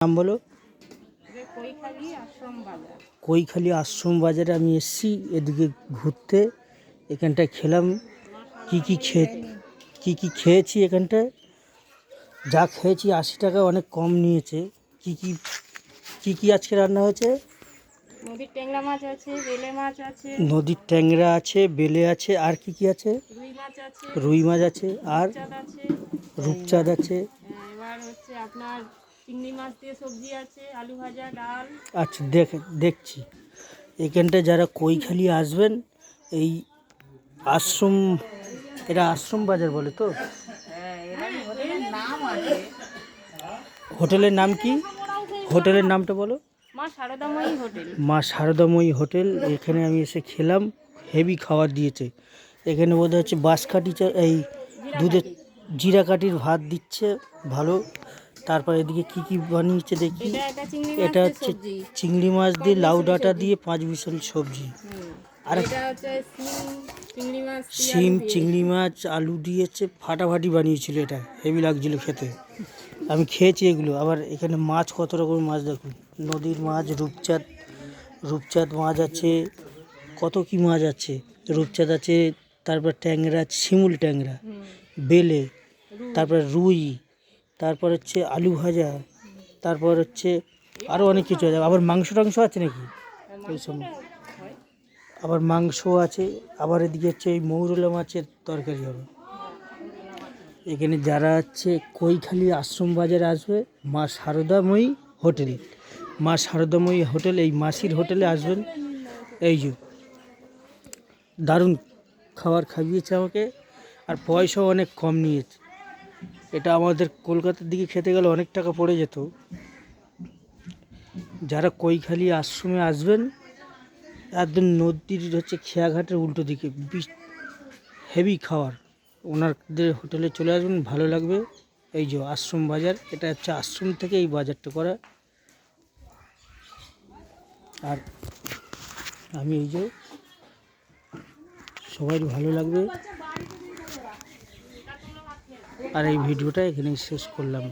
নাম বলো। কৈখালি আশ্রম বাজারে আমি এসেছি এদিকে ঘুরতে। এখানটায় খেলাম কি কি খেয়েছি। এখানটায় যা খেয়েছি 80 টাকা, অনেক কম নিয়েছে। কি আজকে রান্না হয়েছে? নদীর ট্যাংরা মাছ আছে, বেলে মাছ আছে। নদীর ট্যাংরা আছে, বেলে আছে, আর কি আছে? রুই মাছ আছে, আর রূপচাঁদ আছে। এবার হচ্ছে আপনার চিংড়ি মাছ দিয়ে সবজি আছে, আলু ভাজা, ডাল। আচ্ছা, দেখছি। এখানটায় যারা কৈখালি আসবেন, এই আশ্রম, এটা আশ্রম বাজার বলে তো। হোটেলের নাম কি? হোটেলের নামটা বলো। মা শারদাময়ী হোটেল। মা শারদাময়ী হোটেল। এখানে আমি এসে খেলাম, হেভি খাবার দিয়েছে। এখানে বোধহয় হচ্ছে বাঁশকাঠি, এই দুধের জিরাকাঠির ভাত দিচ্ছে, ভালো। তারপর এদিকে কি বানিয়েছে দেখি। এটা হচ্ছে চিংড়ি মাছ দিয়ে লাউ ডাঁটা দিয়ে 5 বিশাল সবজি। আর শিম চিংড়ি মাছ আলু দিয়েছে, ফাটাফাটি বানিয়েছিল। এটা হেভি লাগছিল খেতে। আমি খেয়েছি এগুলো। আবার এখানে মাছ, কত রকমের মাছ দেখুন। নদীর মাছ, রূপচাঁদ মাছ আছে, কত কি মাছ আছে। রূপচাঁদ আছে, তারপর ট্যাংরা, শিমুল ট্যাংরা, বেলে, তারপর রুই, তারপর হচ্ছে আলু ভাজা, তারপর হচ্ছে আরও অনেক কিছু আছে। আবার মাংস টাংস আছে নাকি এই সময়, আবার মাংস আছে। আবার এদিকে হচ্ছে এই মৌরলা মাছের তরকারি হবে। এখানে যারা হচ্ছে কৈখালি আশ্রম বাজারে আসবে, মা শারদাময়ী হোটেল, মা শারদাময়ী হোটেল, এই মাসির হোটেলে আসবেন। এই যে দারুণ খাবার খাইয়েছে আমাকে, আর পয়সাও অনেক কম নিয়েছে। এটা আমাদের কলকাতার দিকে খেতে গেলে অনেক টাকা পড়ে যেত। যারা কৈখালি আশ্রমে আসবেন, একদম নদীর হচ্ছে খেয়াঘাটের উল্টো দিকে, হেভি খাবার। ওনাদের হোটেলে চলে আসবেন, ভালো লাগবে। এই যে আশ্রম বাজার, এটা হচ্ছে আশ্রম থেকে এই বাজারটা করা। আর আমি এই যে, সবাই ভালো লাগবে। আর এই ভিডিওটা এখানেই শেষ করলাম।